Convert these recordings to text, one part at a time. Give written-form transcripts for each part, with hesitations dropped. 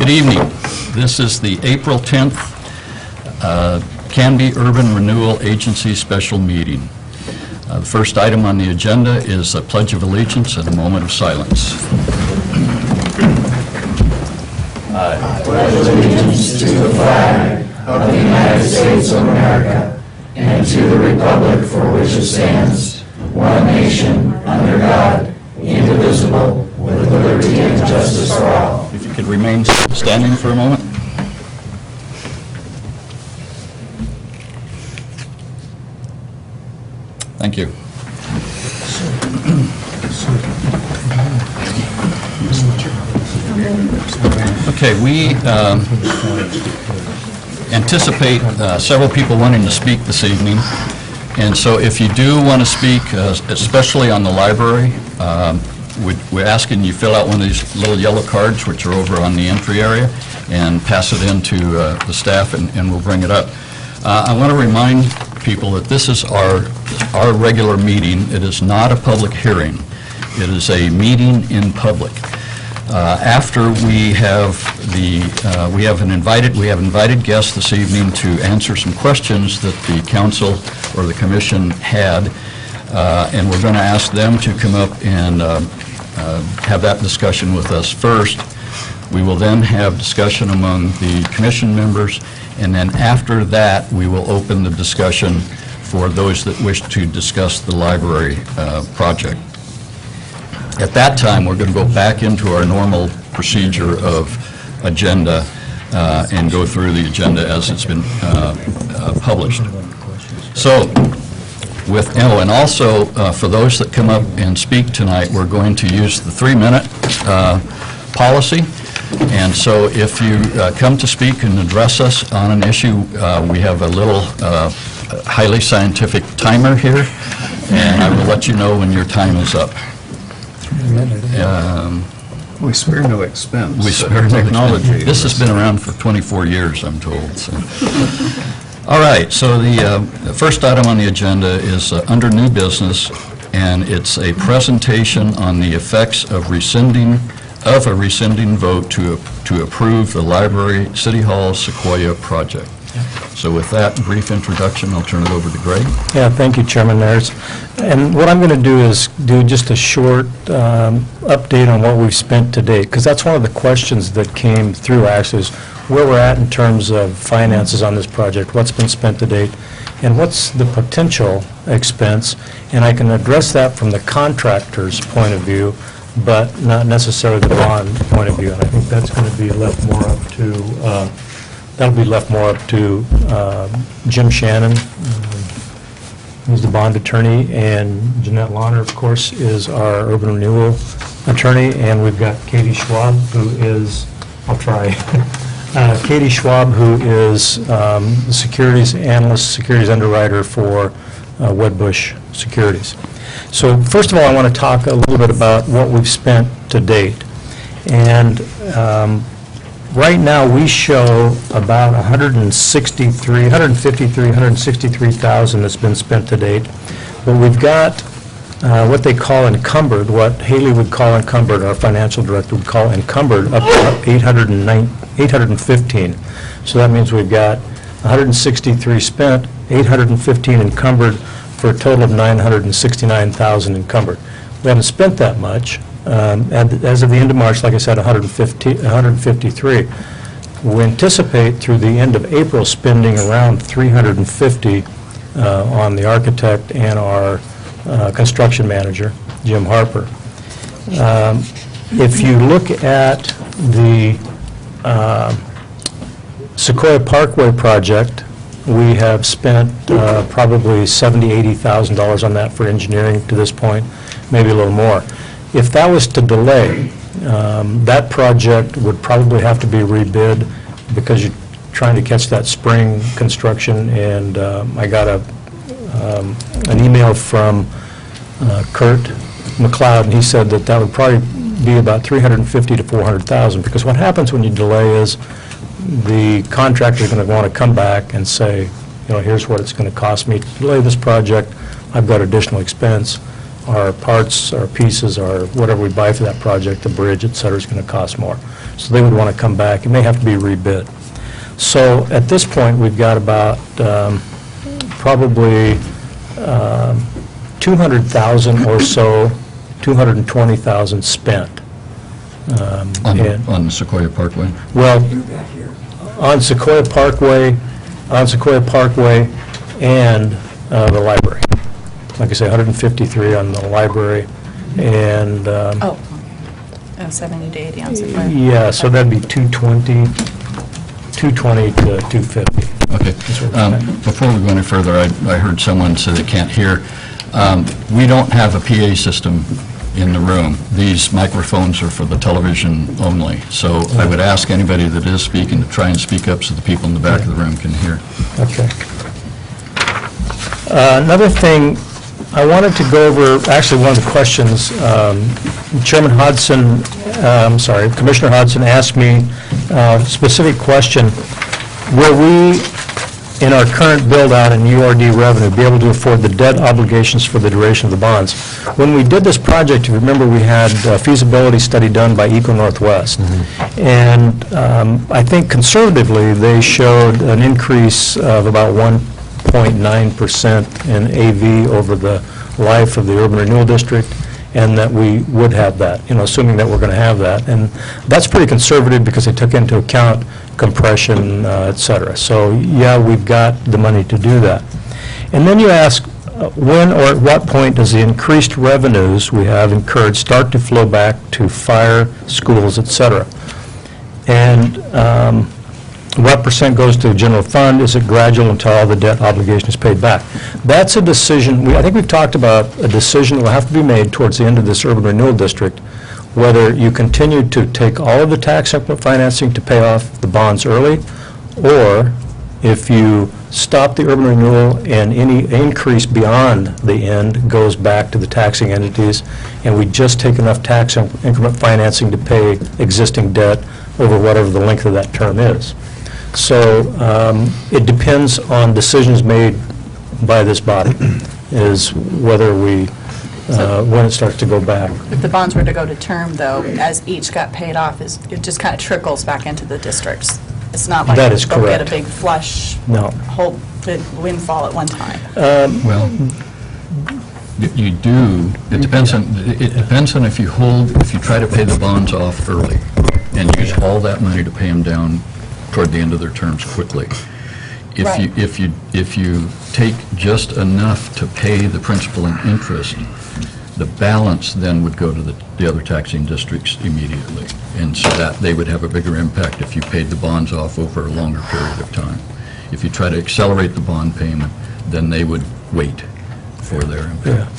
Good evening. This is the April 10th Canby Urban Renewal Agency special meeting. The first item on the agenda is a Pledge of Allegiance and a moment of silence. I pledge allegiance to the flag of the United States of America and to the republic for which it stands, one nation, under God, indivisible, with liberty and justice for all. If you could remain standing for a moment. Thank you. Okay, we anticipate several people wanting to speak this evening, and so if you do want to speak, especially on the library, we're asking you fill out one of these little yellow cards, which are over on the entry area, and pass it in to the staff, and we'll bring it up. I want to remind people that this is our regular meeting. It is not a public hearing. It is a meeting in public. After we have we have invited guests this evening to answer some questions that the council or the commission had, and we're going to ask them to come up and have that discussion with us first. We will then have discussion among the commission members, and then after that, we will open the discussion for those that wish to discuss the library project. At that time, we're going to go back into our normal procedure of agenda and go through the agenda as it's been published. So, and also for those that come up and speak tonight, we're going to use the 3-minute policy. And so if you come to speak and address us on an issue, we have a little highly scientific timer here, and I will let you know when your time is up. We spare no expense. We spare technology. This has been around for 24 years, I'm told. So. All right, so the first item on the agenda is under new business, and it's a presentation on the effects of a rescinding vote to approve the Library City Hall Sequoia project. So with that brief introduction, I'll turn it over to Greg. Yeah, thank you, Chairman Ayers. And what I'm going to do is do just a short update on what we've spent to date, because that's one of the questions that came through, actually, is where we're at in terms of finances on this project, what's been spent to date, and what's the potential expense. And I can address that from the contractor's point of view, but not necessarily the bond point of view. And I think that's going to be left more up to that'll be left more up to Jim Shannon, who's the bond attorney, and Jeanette Lahner, of course, is our urban renewal attorney, and we've got Katie Schwab, who is, Katie Schwab, who is the securities analyst, securities underwriter for Wedbush Securities. So first of all, I want to talk a little bit about what we've spent to date. And right now, we show about $163,000 that's been spent to date. But we've got what they call encumbered, what Haley would call encumbered, our financial director would call encumbered, up to 815. So that means we've got 163 spent, 815 encumbered, for a total of 969,000 encumbered. We haven't spent that much. As of the end of March, like I said, 153. We anticipate through the end of April spending around 350 on the architect and our construction manager, Jim Harper. If you look at the Sequoia Parkway project, we have spent probably $70,000, $80,000 on that for engineering to this point, maybe a little more. If that was to delay, that project would probably have to be rebid because you're trying to catch that spring construction, and I got an email from Kurt McLeod, and he said that that would probably be about $350,000 to $400,000, because what happens when you delay is the contractor is going to want to come back and say, you know, here's what it's going to cost me to delay this project. I've got additional expense. our parts, our pieces, our whatever we buy for that project, the bridge, et cetera, is going to cost more. So they would want to come back. It may have to be rebid. So at this point, we've got about probably 200,000 or so, 220,000 spent. And- On Sequoia Parkway? Well, on Sequoia Parkway, and the library. Like I say, 153 on the library, and, Oh, 70 to 80 on Sequoia. yeah, so that'd be 220 to 250. Okay. Before we go any further, I heard someone say they can't hear. We don't have a PA system in the room. These microphones are for the television only. So I would ask anybody that is speaking to try and speak up so the people in the back of the room can hear. Okay. Another thing, I wanted to go over, actually, one of the questions, Chairman Hodson, Commissioner Hodson asked me a specific question. Will we, in our current build-out in URD revenue, be able to afford the debt obligations for the duration of the bonds? When we did this project, if you remember, we had a feasibility study done by Eco Northwest. And I think conservatively, they showed an increase of about 1.9% in AV over the life of the urban renewal district, and that we would have that, assuming that we're going to have that. And that's pretty conservative because they took into account compression, et cetera. So, yeah, we've got the money to do that. And then you ask, when or at what point does the increased revenues we have incurred start to flow back to fire, schools, et cetera? And what percent goes to the general fund? Is it gradual until all the debt obligation is paid back? That's a decision, I think we've talked about a decision that will have to be made towards the end of this urban renewal district, whether you continue to take all of the tax increment financing to pay off the bonds early, or if you stop the urban renewal and any increase beyond the end goes back to the taxing entities, and we just take enough tax increment financing to pay existing debt over whatever the length of that term is. So it depends on decisions made by this body, is whether we, when it starts to go back. If the bonds were to go to term, though, as each got paid off, it just kind of trickles back into the districts. It's not like That is they'll get a correct. big flush, No. whole big windfall at one time. Well, you do, it depends on if you try to pay the bonds off early and use all that money to pay them down toward the end of their terms quickly. Right. If you take just enough to pay the principal and interest, the balance then would go to the other taxing districts immediately. And so that they would have a bigger impact if you paid the bonds off over a longer period of time. If you try to accelerate the bond payment, then they would wait for their impact.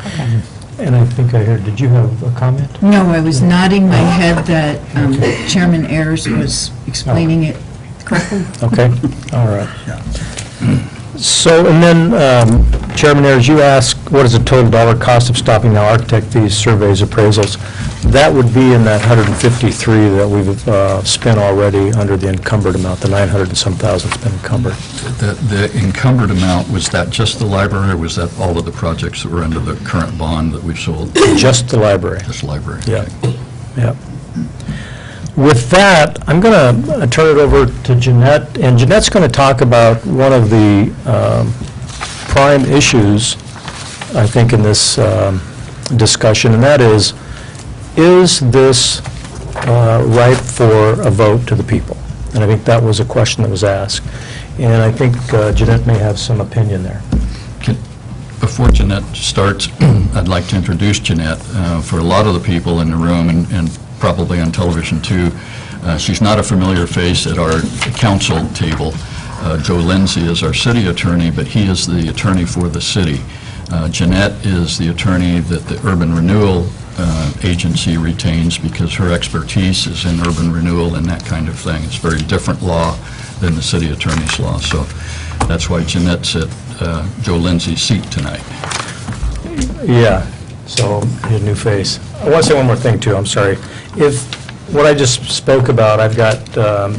Yeah. And I think I heard, did you have a comment? No, I was nodding my head that Chairman Ayers was explaining it correctly. Okay, all right. So, and then, Chairman Ayers, you asked, what is the total dollar cost of stopping the architect fees, surveys, appraisals? That would be in that 153 that we've spent already under the encumbered amount, the 900 and some thousand has been encumbered. The encumbered amount, was that just the library, or was that all of the projects that were under the current bond that we've sold? Just the library. Just library? Yeah, Okay. yeah. With that, I'm going to turn it over to Jeanette, and Jeanette's going to talk about one of the prime issues, I think, in this discussion, and that is this ripe for a vote to the people? And I think that was a question that was asked. And I think Jeanette may have some opinion there. Before Jeanette starts, I'd like to introduce Jeanette. For a lot of the people in the room, and probably on television too, she's not a familiar face at our council table. Joe Lindsay is our city attorney, but he is the attorney for the city. Jeanette is the attorney that the Urban Renewal Agency retains because her expertise is in urban renewal and that kind of thing. It's a very different law than the city attorney's law. So that's why Jeanette's at Joe Lindsay's seat tonight. Yeah, so his new face. I want to say one more thing, too, I'm sorry. If what I just spoke about, I've got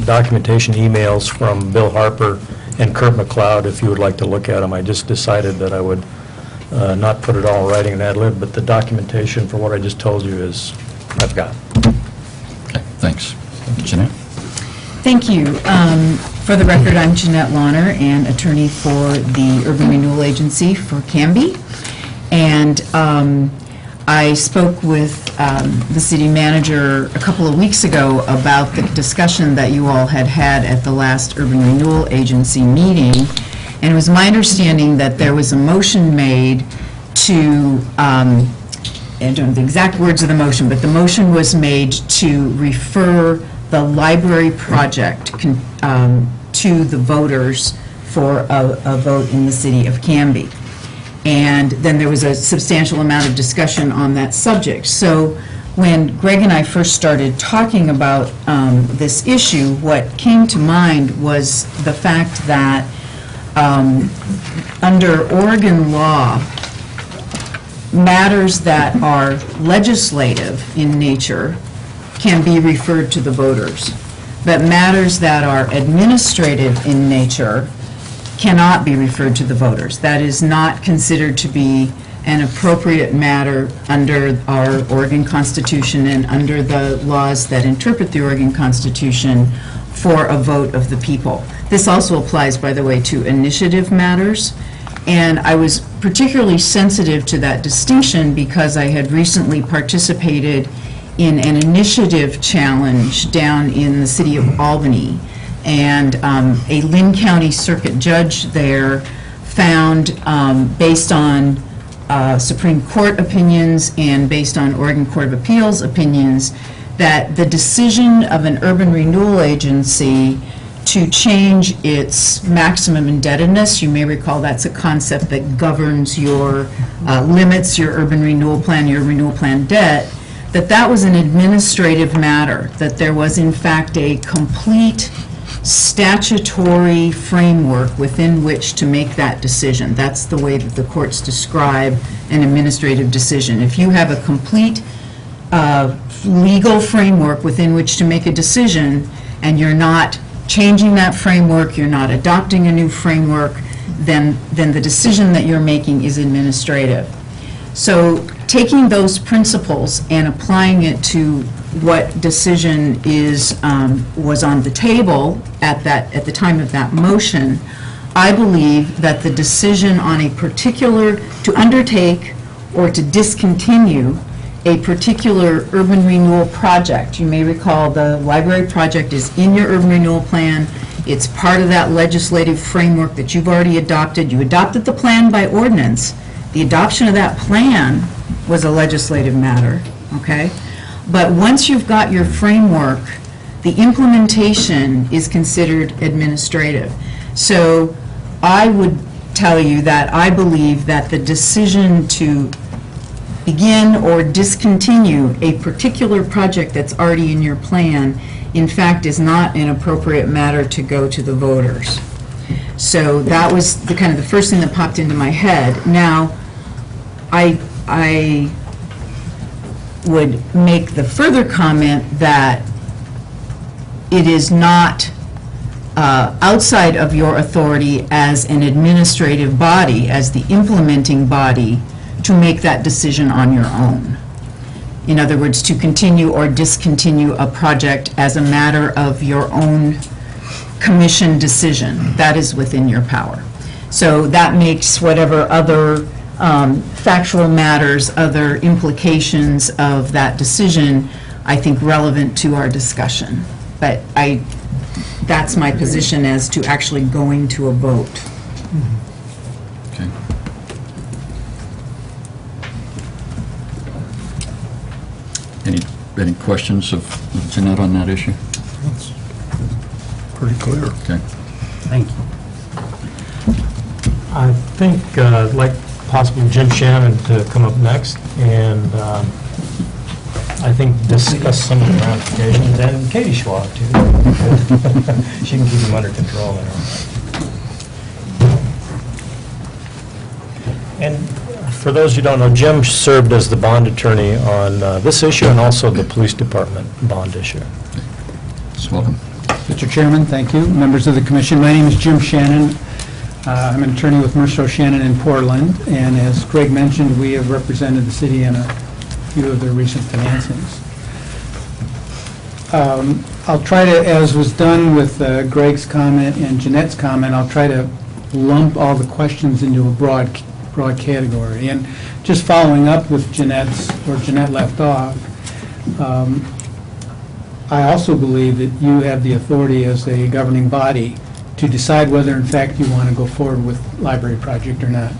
documentation emails from Bill Harper and Kurt McLeod, if you would like to look at them. I just decided that I would not put it all in writing and ad lib, but the documentation for what I just told you is, I've got. Okay, thanks. Jeanette? Thank you. For the record, I'm Jeanette Launer, and attorney for the Urban Renewal Agency for Canby. And I spoke with the city manager a couple of weeks ago about the discussion that you all had had at the last Urban Renewal Agency meeting. And it was my understanding that there was a motion made to, I don't know the exact words of the motion, but the motion was made to refer the library project to the voters for a vote in the city of Canby. And then there was a substantial amount of discussion on that subject. So when Greg and I first started talking about this issue, what came to mind was the fact that under Oregon law, matters that are legislative in nature can be referred to the voters, but matters that are administrative in nature cannot be referred to the voters. That is not considered to be an appropriate matter under our Oregon Constitution and under the laws that interpret the Oregon Constitution for a vote of the people. This also applies, by the way, to initiative matters. And I was particularly sensitive to that distinction because I had recently participated in an initiative challenge down in the city of Albany. And a Lynn County Circuit judge there found, based on Supreme Court opinions and based on Oregon Court of Appeals opinions, that the decision of an urban renewal agency to change its maximum indebtedness, you may recall that's a concept that governs your, limits your urban renewal plan debt, that was an administrative matter, that there was in fact a complete statutory framework within which to make that decision. That's the way that the courts describe an administrative decision. If you have a complete legal framework within which to make a decision, and you're not changing that framework, you're not adopting a new framework, then the decision that you're making is administrative. So taking those principles and applying it to what decision was on the table at the time of that motion, I believe that the decision on a particular, to undertake or to discontinue a particular urban renewal project. You may recall the library project is in your urban renewal plan. It's part of that legislative framework that you've already adopted. You adopted the plan by ordinance. The adoption of that plan was a legislative matter, okay? But once you've got your framework, the implementation is considered administrative. So I would tell you that I believe that the decision to begin or discontinue a particular project that's already in your plan, in fact, is not an appropriate matter to go to the voters. So that was the kind of the first thing that popped into my head. Now, I would make the further comment that it is not outside of your authority as an administrative body, as the implementing body, to make that decision on your own. In other words, to continue or discontinue a project as a matter of your own commission decision. That is within your power. So that makes whatever other factual matters, other implications of that decision, I think, relevant to our discussion. But that's my position as to actually going to a vote. Okay. Any questions of Jeanette on that issue? Pretty clear. Okay. Thank you. I think I'd like possibly Jim Shannon to come up next and I think discuss some of the ramifications, and Katie Schwab too. She can keep him under control there. And for those who don't know, Jim served as the bond attorney on this issue and also the police department bond issue. So welcome. Mr. Chairman, thank you. Members of the commission, my name is Jim Shannon. I'm an attorney with Mercer Shannon in Portland, and as Greg mentioned, we have represented the city in a few of their recent financings. I'll try to, as was done with Greg's comment and Jeanette's comment, I'll try to lump all the questions into a broad category. And just following up with Jeanette's, where Jeanette left off, I also believe that you have the authority as a governing body to decide whether in fact you want to go forward with library project or not.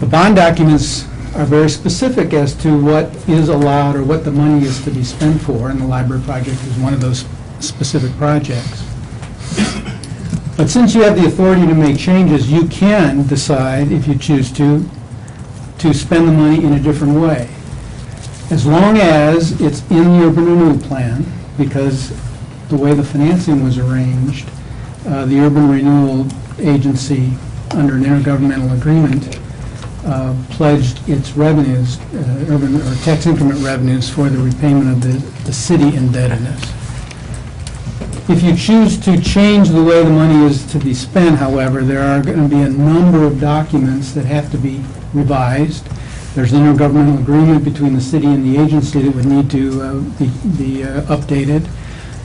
The bond documents are very specific as to what is allowed or what the money is to be spent for, and the library project is one of those specific projects. But since you have the authority to make changes, you can decide, if you choose to spend the money in a different way. As long as it's in the urban renewal plan, because the way the financing was arranged, the urban renewal agency, under an intergovernmental agreement, pledged its revenues, urban or tax increment revenues, for the repayment of the city indebtedness. If you choose to change the way the money is to be spent, however, there are going to be a number of documents that have to be revised. There's an intergovernmental agreement between the city and the agency that would need to be updated.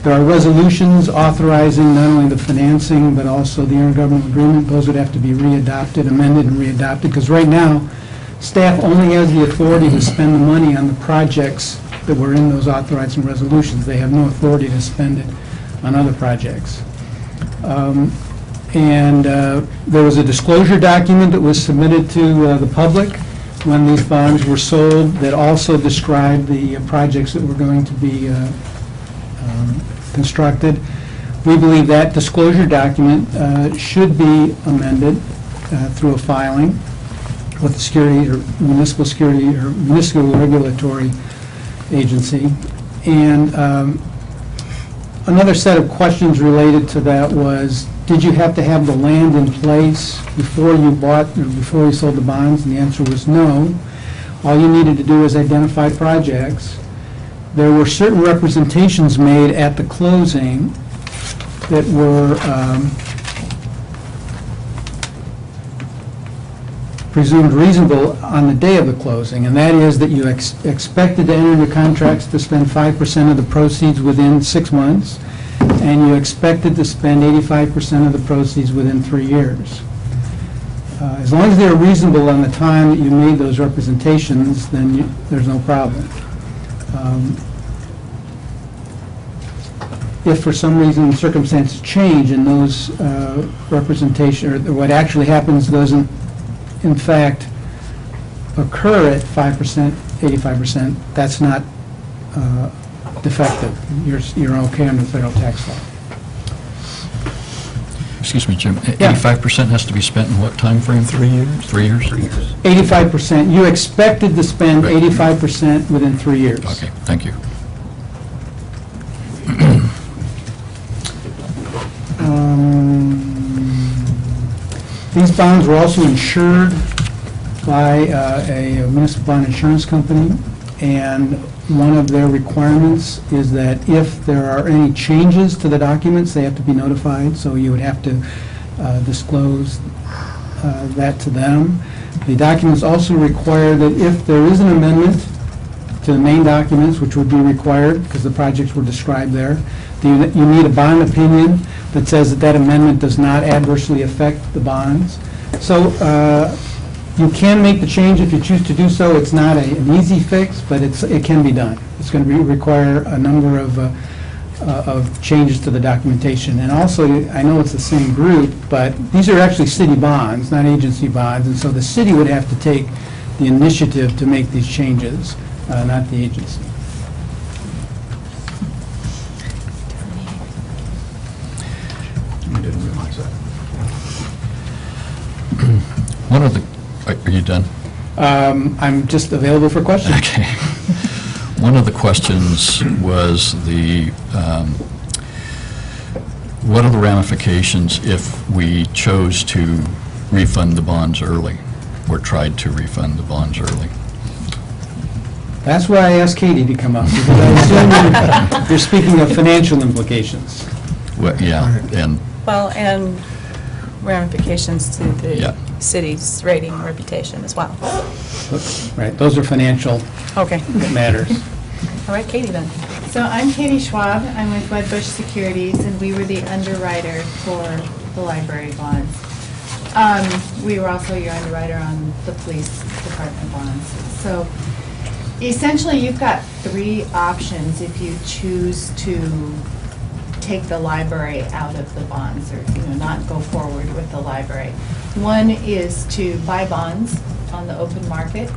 There are resolutions authorizing not only the financing, but also the intergovernmental agreement. Those would have to be readopted, amended and readopted, because right now, staff only has the authority to spend the money on the projects that were in those authorizing resolutions. They have no authority to spend it on other projects. There was a disclosure document that was submitted to the public when these bonds were sold that also described the projects that were going to be constructed. We believe that disclosure document should be amended through a filing with the security or municipal security or municipal regulatory agency. And another set of questions related to that was, did you have to have the land in place before you bought or before you sold the bonds? And the answer was no. All you needed to do was identify projects. There were certain representations made at the closing that were presumed reasonable on the day of the closing, and that is that you expected to enter into contracts to spend 5% of the proceeds within 6 months, and you expected to spend 85% of the proceeds within 3 years. As long as they're reasonable on the time that you made those representations, then there's no problem. If for some reason circumstances change and those representation, or what actually happens doesn't in fact occur at 5%, 85%, that's not defective. You're okay under federal tax law. Excuse me, Jim, Yeah. 85% has to be spent in what time frame? 3 years? 3 years? 85%, you expected to spend Right. 85% within 3 years. Okay, thank you. These bonds were also insured by a municipal bond insurance company, and one of their requirements is that if there are any changes to the documents, they have to be notified, so you would have to disclose that to them. The documents also require that if there is an amendment to the main documents, which would be required because the projects were described there, you need a bond opinion that says that that amendment does not adversely affect the bonds. So you can make the change if you choose to do so. It's not an easy fix, but it can be done. It's going to require a number of changes to the documentation. And also, I know it's the same group, but these are actually city bonds, not agency bonds, and so the city would have to take the initiative to make these changes, not the agency. I didn't realize that. One of the, are you done? I'm just available for questions. Okay. One of the questions was what are the ramifications if we chose to refund the bonds early, or tried to refund the bonds early? That's why I asked Katie to come up, because I assume you're speaking of financial implications. Well, yeah, and Well, and ramifications to Yeah. the city's rating and reputation as well. Right, those are financial Okay. matters. All right, Katie then. So I'm Katie Schwab. I'm with Wedbush Securities, and we were the underwriter for the library bonds. We were also your underwriter on the police department bonds. So essentially, you've got three options if you choose to take the library out of the bonds, or not go forward with the library. One is to buy bonds on the open market.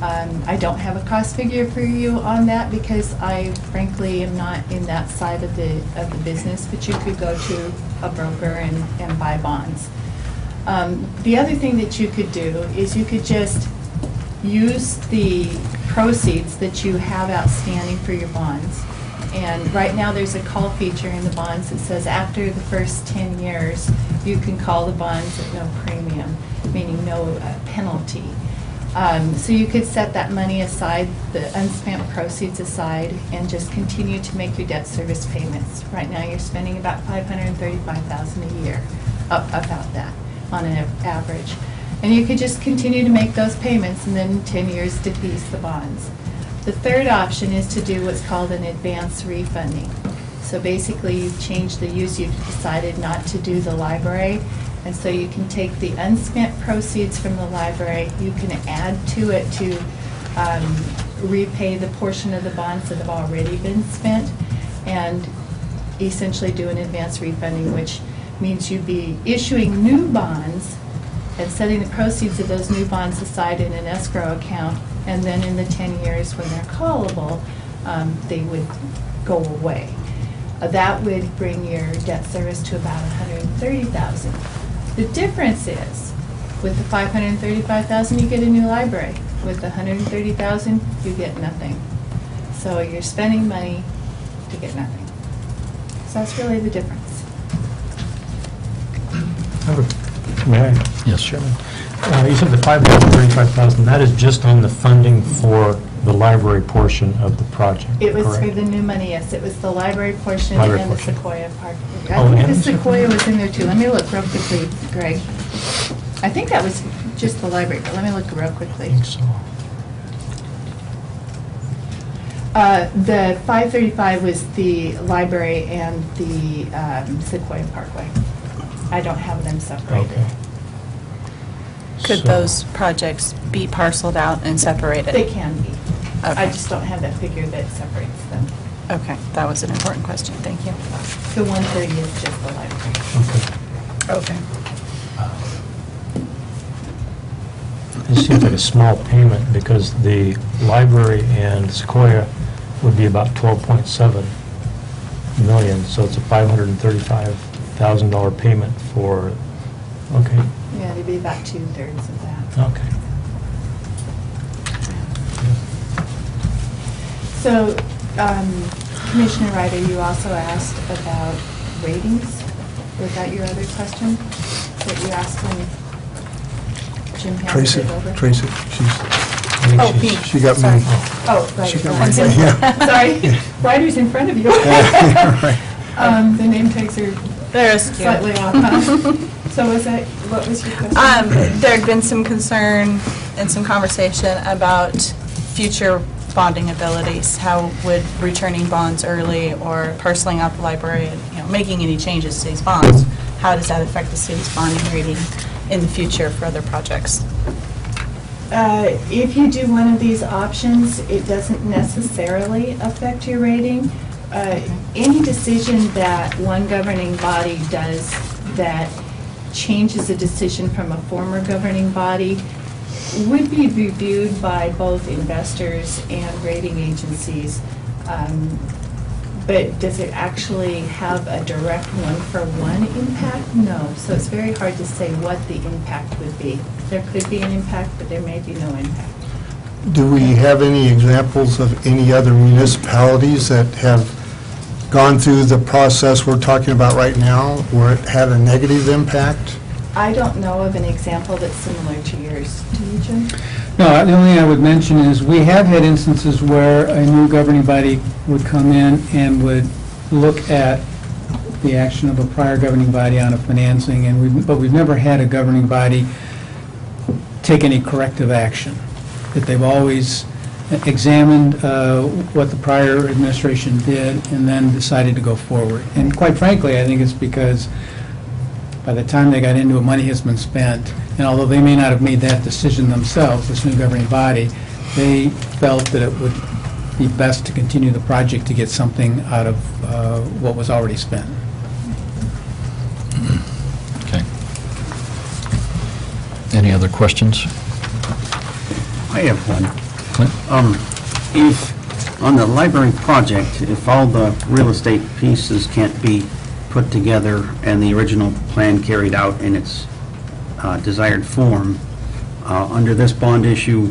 I don't have a cost figure for you on that because I frankly am not in that side of the business, but you could go to a broker and buy bonds. The other thing that you could do is you could just use the proceeds that you have outstanding for your bonds. And right now, there's a call feature in the bonds that says after the first 10 years, you can call the bonds at no premium, meaning no penalty. So you could set that money aside, the unspent proceeds aside, and just continue to make your debt service payments. Right now, you're spending about $535,000 a year, about that, on an average. And you could just continue to make those payments and then in 10 years defease the bonds. The third option is to do what's called an advance refunding. So basically, you've changed the use, you've decided not to do the library, and so you can take the unspent proceeds from the library, you can add to it to repay the portion of the bonds that have already been spent, and essentially do an advance refunding, which means you'd be issuing new bonds and setting the proceeds of those new bonds aside in an escrow account, and then in the 10 years when they're callable, they would go away. That would bring your debt service to about $130,000. The difference is, with the $535,000, you get a new library. With the $130,000, you get nothing. So you're spending money to get nothing. So that's really the difference. May I? Yes. Chairman? You said the $535,000, that is just on the funding for the library portion of the project, It was for correct? the new money, yes. It was the library portion Library and the portion. Sequoia part. Oh, I think and the the Sequoia was in there too. Let me look real quickly, Greg. I think that was just the library, but let me look real I quickly. think so. The 535 was the library and the Sequoia Parkway. I don't have them separated. Okay. Could So- those projects be parceled out and separated? They can be. I Okay. just don't have that figure that separates them. Okay, that was an important question, thank you. The 130 is just the library. Okay. Okay. It seems like a small payment because the library and Sequoia would be about 12.7 million, so it's a $535,000 payment for, okay, Yeah, it'd be about 2/3 of that. okay. So, Commissioner Ryder, you also asked about ratings. Was that your other question that you asked when Jim handed Tracy, it over? Tracy, I think Oh, she's- me. she got Sorry. me. Oh, right. She got I'm my sorry. name, yeah. Sorry, Ryder's in front of you. Right. The name tags are There's slightly off, huh? So was that, what was your question? There had been some concern and some conversation about future bonding abilities. How would returning bonds early or parceling out the library and, making any changes to these bonds, how does that affect the city's bonding rating in the future for other projects? If you do one of these options, it doesn't necessarily affect your rating. Any decision that one governing body does that changes a decision from a former governing body would be reviewed by both investors and rating agencies. But does it actually have a direct one-for-one impact? No. So it's very hard to say what the impact would be. There could be an impact, but there may be no impact. Do we have any examples of any other municipalities that have gone through the process we're talking about right now where it had a negative impact? I don't know of an example that's similar to yours. Do you, Jim? No, the only thing I would mention is we have had instances where a new governing body would come in and would look at the action of a prior governing body on a financing, but we've never had a governing body take any corrective action. That they've always examined what the prior administration did and then decided to go forward. And quite frankly, I think it's because by the time they got into it, money has been spent, and although they may not have made that decision themselves, this new governing body, they felt that it would be best to continue the project to get something out of what was already spent. Okay. Any other questions? I have one. Clint? If, on the library project, if all the real estate pieces can't be put together and the original plan carried out in its desired form, under this bond issue,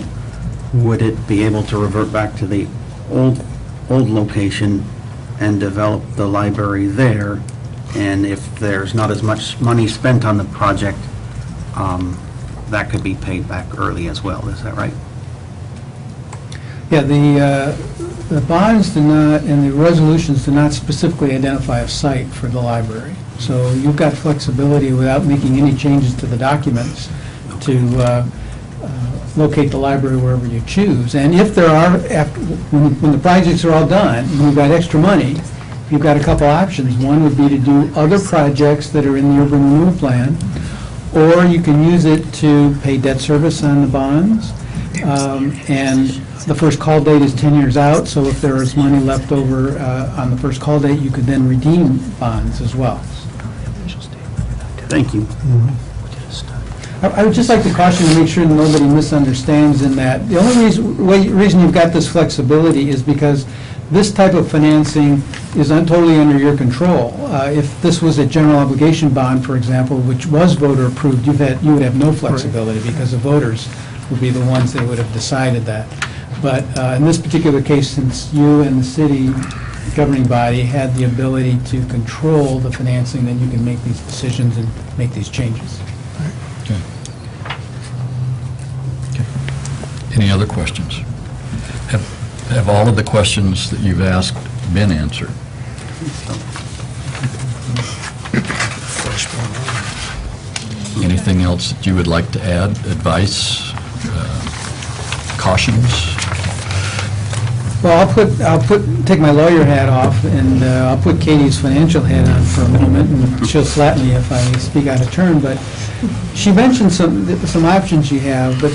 would it be able to revert back to the old location and develop the library there? And if there's not as much money spent on the project, that could be paid back early as well, is that right? Yeah, the bonds do not, and the resolutions do not specifically identify a site for the library. So you've got flexibility without making any changes to the documents to locate the library wherever you choose. And if there are, when the projects are all done, and you've got extra money, you've got a couple options. One would be to do other projects that are in the urban renewal plan, or you can use it to pay debt service on the bonds. And the first call date is 10 years out, so if there is money left over on the first call date, you could then redeem bonds as well. Thank you. I would just like to caution to make sure that nobody misunderstands in that. The only reason you've got this flexibility is because this type of financing is totally under your control. If this was a general obligation bond, for example, which was voter approved, you would have no flexibility because the voters would be the ones that would have decided that. But in this particular case, since you and the city governing body had the ability to control the financing, then you can make these decisions and make these changes. Okay. Any other questions? Have all of the questions that you've asked been answered? Anything else that you would like to add? Advice? Cautions? Well, take my lawyer hat off, and I'll put Katie's financial hat on for a moment, and she'll slap me if I speak out of turn, but she mentioned some options you have, but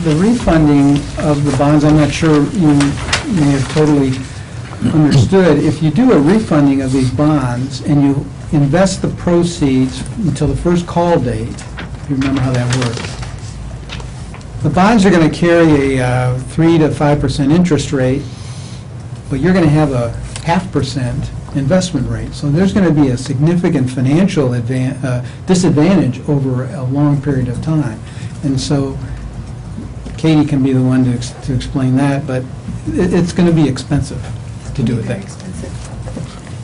the refunding of the bonds, I'm not sure you may have totally understood. If you do a refunding of these bonds and you invest the proceeds until the first call date, if you remember how that works, the bonds are going to carry a 3 to 5% interest rate, but you're going to have a 0.5% investment rate. So there's going to be a significant financial disadvantage over a long period of time. And so Katie can be the one to explain that, but it's going to be expensive to do it that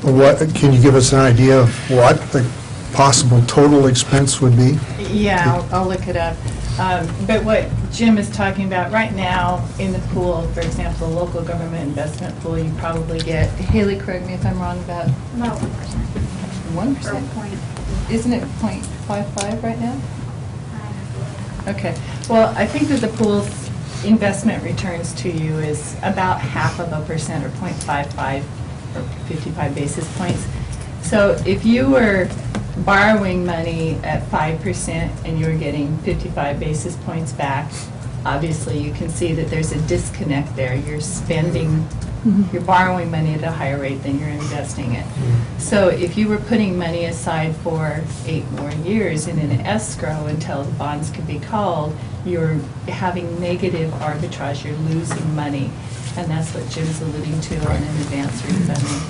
way. Can you give us an idea of what the possible total expense would be? Yeah, I'll look it up. But what Jim is talking about right now in the pool, for example, the local government investment pool, you probably get, Haley, correct me if I'm wrong, about 1%. Isn't it 0.55 right now? Okay. Well, I think that the pool's investment returns to you is about 0.5% or 0.55 or 55 basis points. So if you were borrowing money at 5% and you're getting 55 basis points back, obviously you can see that there's a disconnect there. You're spending, you're borrowing money at a higher rate than you're investing it. So if you were putting money aside for 8 more years in an escrow until the bonds could be called, you're having negative arbitrage, you're losing money. And that's what Jim's alluding to on an advance refunding.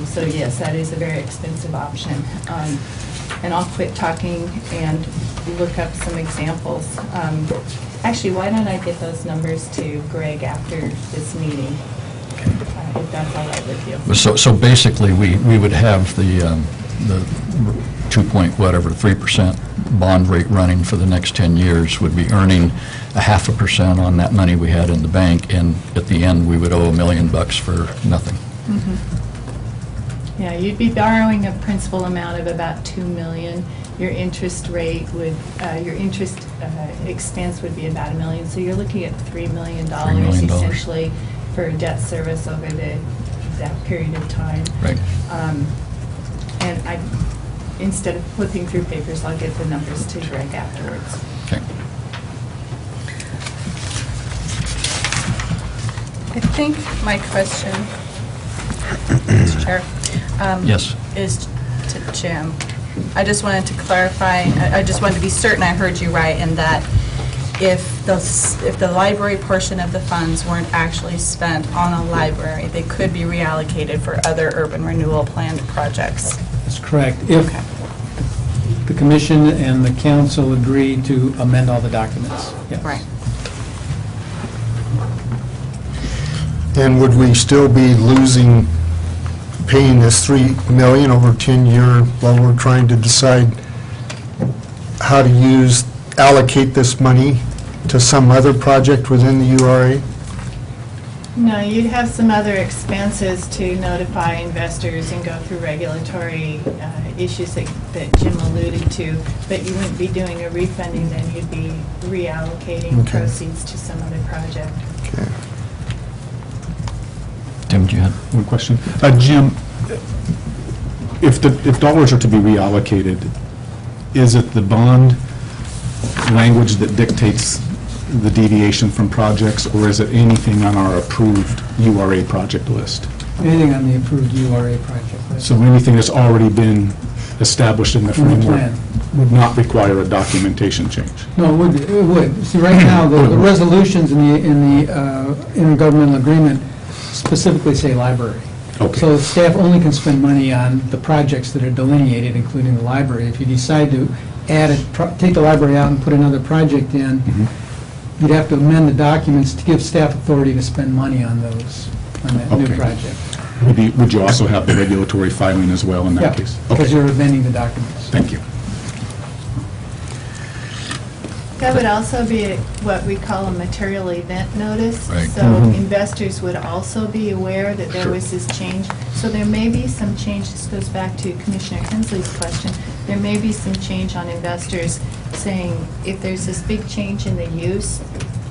So yes, that is a very expensive option. And I'll quit talking and look up some examples. Actually, why don't I get those numbers to Greg after this meeting, if that's all right with you. So basically, we would have the 3% bond rate running for the next 10 years, would be earning 0.5% on that money we had in the bank, and at the end, we would owe $1 million for nothing. Yeah, you'd be borrowing a principal amount of about 2 million. Your interest rate would, your interest expense would be about $1 million. So you're looking at $3 million million. essentially for debt service over that period of time. Right. And instead of flipping through papers, I'll get the numbers to Greg afterwards. Okay. I think my question, Mr. Chair, Yes. is to Jim. I just wanted to clarify, I just wanted to be certain I heard you right in that if the library portion of the funds weren't actually spent on a library, they could be reallocated for other urban renewal planned projects. That's correct. If Okay. the commission and the council agree to amend all the documents. Yes. Right. And would we still be losing, paying this $3 million over 10-year while we're trying to decide how to allocate this money to some other project within the URA? No, you'd have some other expenses to notify investors and go through regulatory issues that Jim alluded to, but you wouldn't be doing a refunding, then you'd be reallocating Okay. proceeds to some other project. Okay. Tim, do you have? One question. Jim, if dollars are to be reallocated, is it the bond language that dictates the deviation from projects, or is it anything on our approved URA project list? Anything on the approved URA project list. So anything that's already been established in the In the framework plan. would not require a documentation change? No, it would. See, right now, the resolutions in the intergovernmental agreement specifically say library. Okay. So staff only can spend money on the projects that are delineated, including the library. If you decide to take the library out and put another project in, you'd have to amend the documents to give staff authority to spend money on those, on that new Okay. project. Would you also have the regulatory filing as well in Yeah, that case? because Okay. you're amending the documents. Thank you. That would also be what we call a material event notice. Right. So investors would also be aware that there was this change. So there may be some change, this goes back to Commissioner Hensley's question, there may be some change on investors saying, if there's this big change in the use,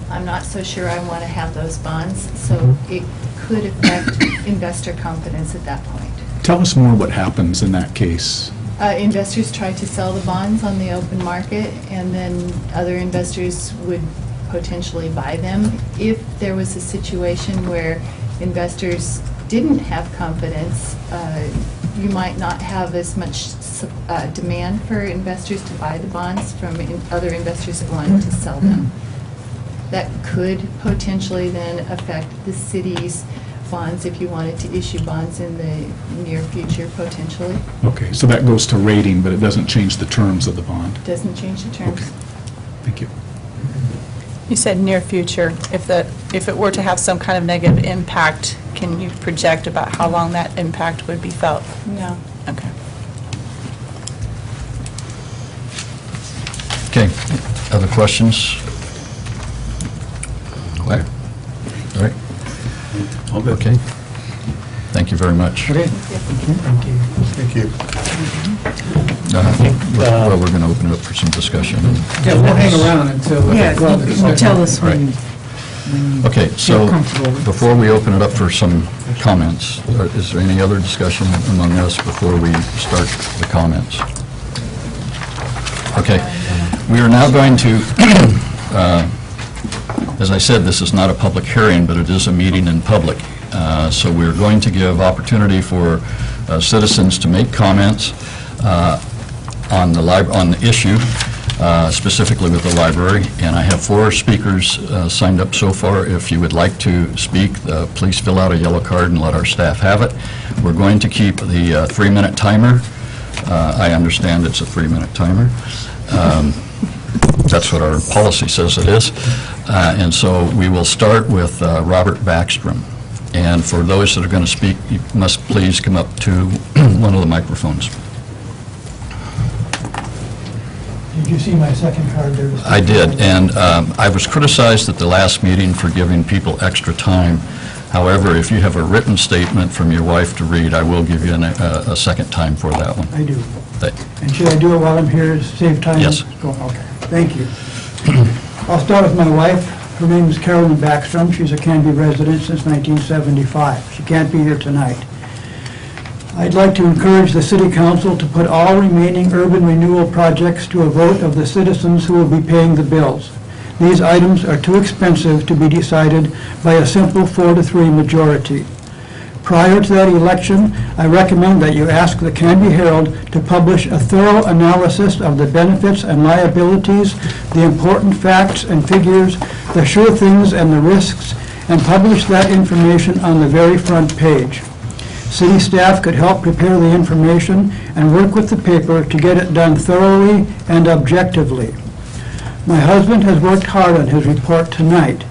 I'm not so sure I want to have those bonds. So it could affect investor confidence at that point. Tell us more what happens in that case. Investors try to sell the bonds on the open market, and then other investors would potentially buy them. If there was a situation where investors didn't have confidence, you might not have as much demand for investors to buy the bonds from other investors that wanted to sell them. That could potentially then affect the city's bonds if you wanted to issue bonds in the near future, potentially. Okay, so that goes to rating, but it doesn't change the terms of the bond. Doesn't change the terms. Okay. Thank you. You said near future. If it were to have some kind of negative impact, can you project about how long that impact would be felt? No. Okay. Okay, other questions? Claire? All right. Okay. Thank you very much. Okay. Thank you. Well, we're going to open it up for some discussion. Yeah, we'll hang around until. Tell us when Right. Okay, so Feel comfortable with before we open it up for some comments, is there any other discussion among us before we start the comments? Okay, we are now going to, as I said, this is not a public hearing, but it is a meeting in public. So we're going to give opportunity for citizens to make comments on the issue, specifically with the library. And I have 4 speakers signed up so far. If you would like to speak, please fill out a yellow card and let our staff have it. We're going to keep the 3-minute timer. I understand it's a 3-minute timer. That's what our policy says it is. And so we will start with Robert Backstrom. And for those that are going to speak, you must please come up to one of the microphones. Did you see my second card there? I did, and I was criticized at the last meeting for giving people extra time However, if you have a written statement from your wife to read, I will give you a second time for that one. I do. Thank- And should I do it while I'm here to save time? Yes. Go, okay, thank you. I'll start with my wife. Her name is Carolyn Backstrom. She's a Canby resident since 1975. She can't be here tonight. I'd like to encourage the city council to put all remaining urban renewal projects to a vote of the citizens who will be paying the bills. These items are too expensive to be decided by a simple 4-3 majority. Prior to that election, I recommend that you ask the Canby Herald to publish a thorough analysis of the benefits and liabilities, the important facts and figures, the sure things and the risks, and publish that information on the very front page. City staff could help prepare the information and work with the paper to get it done thoroughly and objectively. My husband has worked hard on his report tonight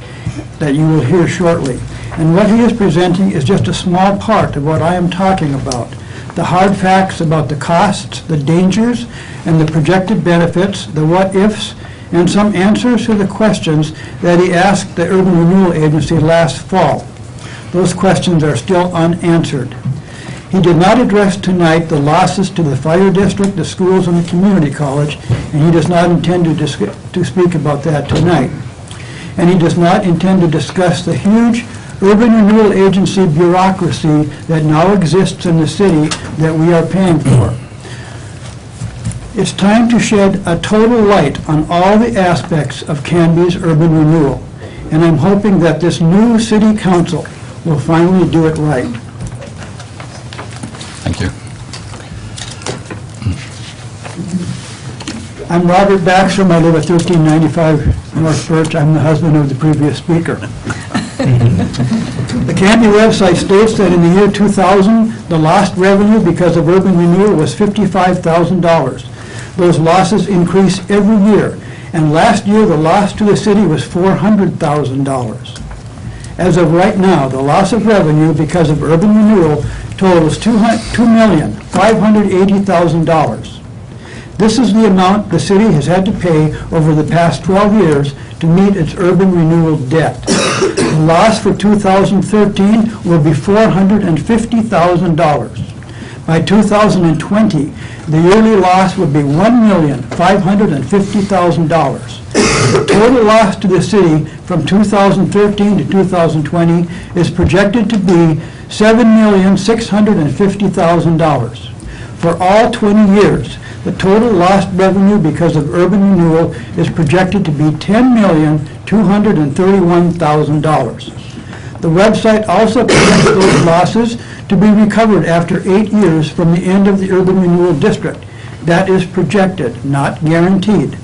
that you will hear shortly, and what he is presenting is just a small part of what I am talking about. The hard facts about the costs, the dangers, and the projected benefits, the what-ifs, and some answers to the questions that he asked the Urban Renewal Agency last fall. Those questions are still unanswered. He did not address tonight the losses to the fire district, the schools, and the community college, and he does not intend to speak about that tonight. And he does not intend to discuss the huge Urban Renewal Agency bureaucracy that now exists in the city that we are paying for. It's time to shed a total light on all the aspects of Canby's urban renewal, and I'm hoping that this new city council will finally do it right. Thank you. I'm Robert Backstrom. I live at 1395 North Birch. I'm the husband of the previous speaker. The Canby website states that in the year 2000, the lost revenue because of urban renewal was $55,000. Those losses increase every year, and last year the loss to the city was $400,000. As of right now, the loss of revenue because of urban renewal totals $2,580,000. This is the amount the city has had to pay over the past 12 years to meet its urban renewal debt. The loss for 2013 will be $450,000. By 2020, the yearly loss would be $1,550,000. The total loss to the city from 2013 to 2020 is projected to be $7,650,000. For all 20 years, the total lost revenue because of urban renewal is projected to be $10,231,000. The website also projects those losses to be recovered after 8 years from the end of the urban renewal district. That is projected, not guaranteed.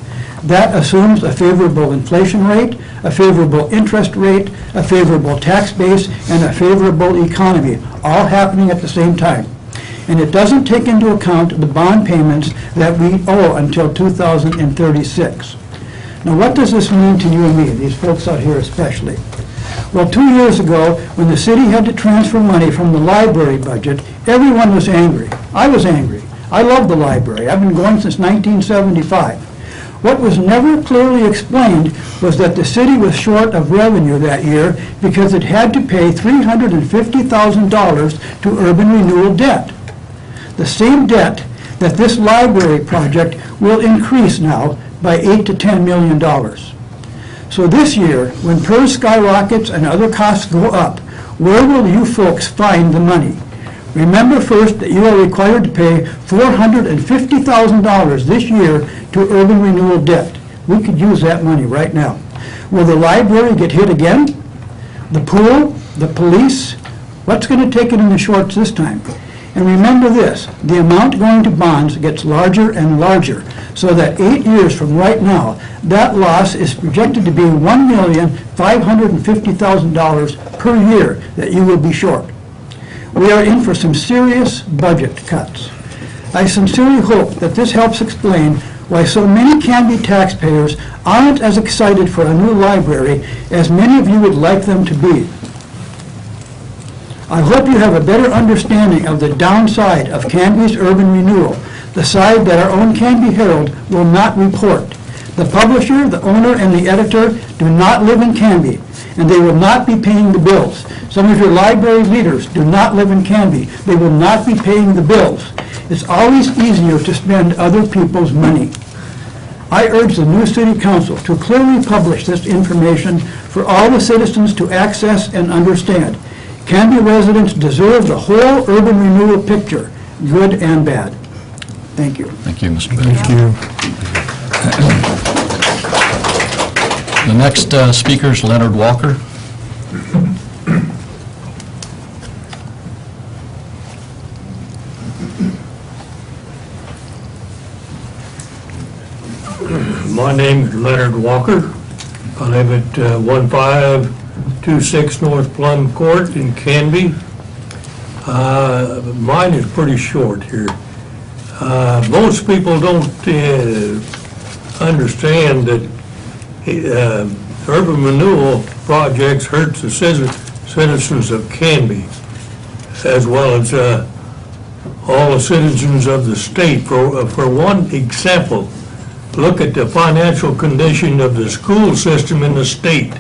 That assumes a favorable inflation rate, a favorable interest rate, a favorable tax base, and a favorable economy, all happening at the same time. And it doesn't take into account the bond payments that we owe until 2036. Now, what does this mean to you and me, these folks out here especially? Well, 2 years ago, when the city had to transfer money from the library budget, everyone was angry. I was angry. I love the library. I've been going since 1975. What was never clearly explained was that the city was short of revenue that year because it had to pay $350,000 to urban renewal debt. The same debt that this library project will increase now by $8 to $10 million. So this year, when PERS skyrockets and other costs go up, where will you folks find the money? Remember first that you are required to pay $450,000 this year to urban renewal debt. We could use that money right now. Will the library get hit again? The pool? The police? What's going to take it in the shorts this time? And remember this, the amount going to bonds gets larger and larger, so that 8 years from right now, that loss is projected to be $1,550,000 per year that you will be short. We are in for some serious budget cuts. I sincerely hope that this helps explain why so many Canby taxpayers aren't as excited for a new library as many of you would like them to be. I hope you have a better understanding of the downside of Canby's urban renewal, the side that our own Canby Herald will not report. The publisher, the owner, and the editor do not live in Canby, and they will not be paying the bills. Some of your library leaders do not live in Canby. They will not be paying the bills. It's always easier to spend other people's money. I urge the new city council to clearly publish this information for all the citizens to access and understand. Canby residents deserve the whole urban renewal picture, good and bad. Thank you. Thank you, Mr. Baker. Thank you. The next speaker is Leonard Walker. My name is Leonard Walker. I live at 1526 North Plum Court in Canby. Mine is pretty short here. Most people don't understand that urban renewal projects hurts the citizens of Canby, as well as all the citizens of the state. For one example, look at the financial condition of the school system in the state.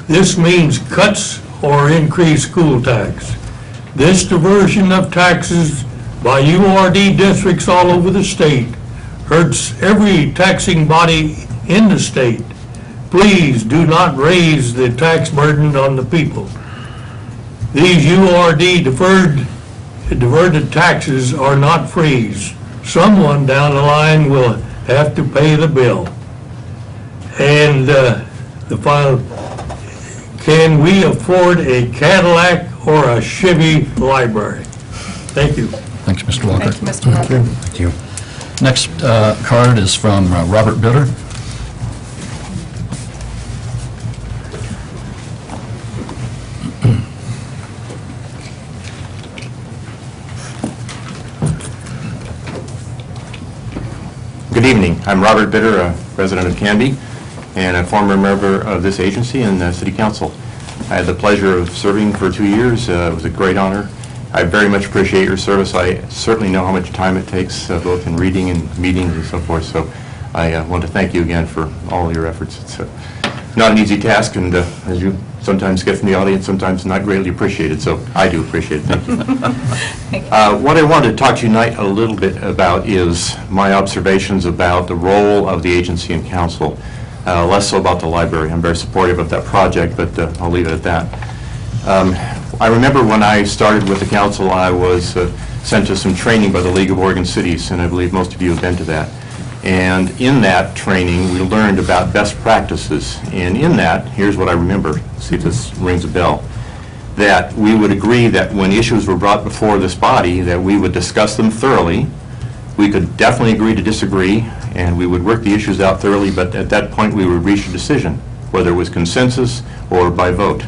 This means cuts or increased school tax. This diversion of taxes by URD districts all over the state hurts every taxing body in the state. Please do not raise the tax burden on the people. These URD diverted taxes are not free. Someone down the line will have to pay the bill. And the final, can we afford a Cadillac or a Chevy library? Thank you. Thanks, Mr. Walker. Thank you, Mr. Walker. Thank you. Next card is from Robert Bitter. Good evening. I'm Robert Bitter, a resident of Canby, and a former member of this agency and the City Council. I had the pleasure of serving for 2 years. It was a great honor. I very much appreciate your service. I certainly know how much time it takes, both in reading and meetings and so forth, so I want to thank you again for all your efforts. It's not an easy task, and as you sometimes get from the audience, sometimes not greatly appreciated, so I do appreciate it. Thank you. What I wanted to talk to you tonight a little bit about is my observations about the role of the agency and council, less so about the library. I'm very supportive of that project, but I'll leave it at that. I remember when I started with the council, I was sent to some training by the League of Oregon Cities, and I believe most of you have been to that. And in that training, we learned about best practices. And in that, here's what I remember, see if this rings a bell, that we would agree that when issues were brought before this body, that we would discuss them thoroughly. We could definitely agree to disagree, and we would work the issues out thoroughly, but at that point, we would reach a decision, whether it was consensus or by vote.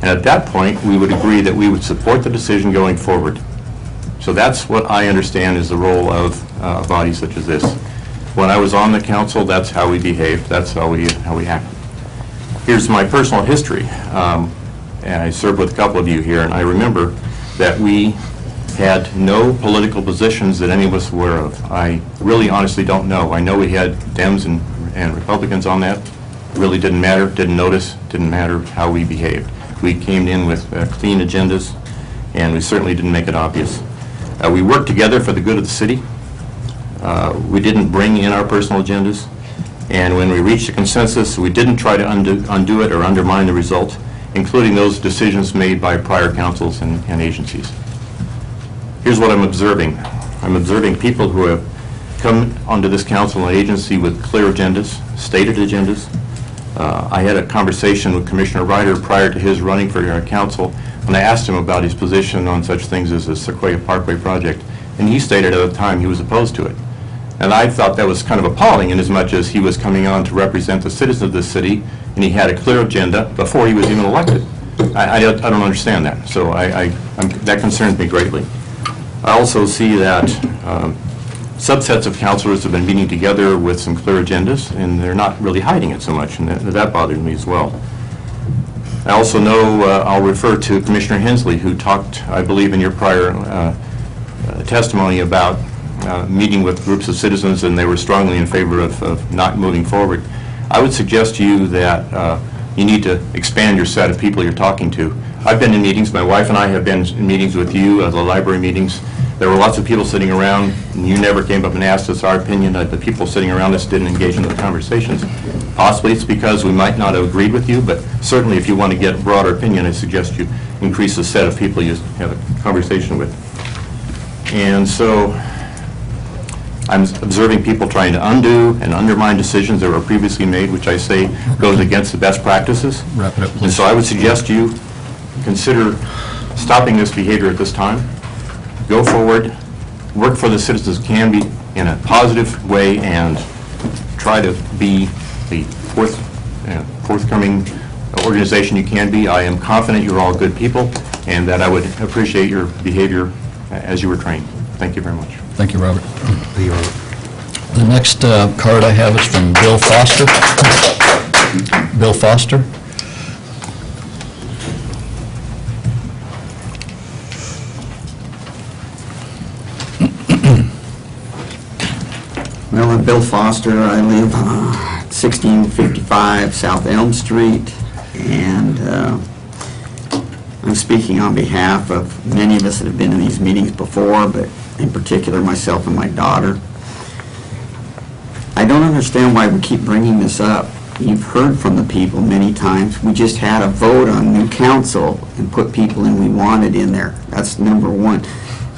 And at that point, we would agree that we would support the decision going forward. So that's what I understand is the role of a body such as this. When I was on the council, that's how we behaved, that's how we acted. Here's my personal history. And I served with a couple of you here, and I remember that we had no political positions that any of us were of. I really honestly don't know. I know we had Dems and Republicans on that. It really didn't matter, didn't notice, didn't matter how we behaved. We came in with clean agendas, and we certainly didn't make it obvious. We worked together for the good of the city. We didn't bring in our personal agendas, and when we reached a consensus, we didn't try to undo it or undermine the result, including those decisions made by prior councils and agencies. Here's what I'm observing. I'm observing people who have come onto this council and agency with clear agendas, stated agendas. I had a conversation with Commissioner Ryder prior to his running for council when I asked him about his position on such things as the Sequoia Parkway project, and he stated at the time he was opposed to it. And I thought that was kind of appalling in as much as he was coming on to represent the citizens of this city, and he had a clear agenda before he was even elected. I don't understand that, so that concerns me greatly. I also see that subsets of councilors have been meeting together with some clear agendas, and they're not really hiding it so much, and that bothered me as well. I also know, I'll refer to Commissioner Hensley, who talked, I believe, in your prior testimony about meeting with groups of citizens, and they were strongly in favor of not moving forward. I would suggest to you that you need to expand your set of people you're talking to. I've been in meetings, my wife and I have been in meetings with you, the library meetings. There were lots of people sitting around, and you never came up and asked us our opinion. The people sitting around us didn't engage in the conversations. Possibly it's because we might not have agreed with you, but certainly if you want to get a broader opinion, I suggest you increase the set of people you have a conversation with. And so I'm observing people trying to undo and undermine decisions that were previously made, which I say goes against the best practices. Wrap it up, please. And so I would suggest you consider stopping this behavior at this time. Go forward, work for the citizens of Canby in a positive way, and try to be the forthcoming organization you can be. I am confident you're all good people, and that I would appreciate your behavior as you were trained. Thank you very much. Thank you, Robert. The next card I have is from Bill Foster. Bill Foster. Well, I'm Bill Foster. I live 1655 South Elm Street, and I'm speaking on behalf of many of us that have been in these meetings before, but in particular myself and my daughter. I don't understand why we keep bringing this up. You've heard from the people many times. We just had a vote on new council and put people in we wanted in there. That's number one.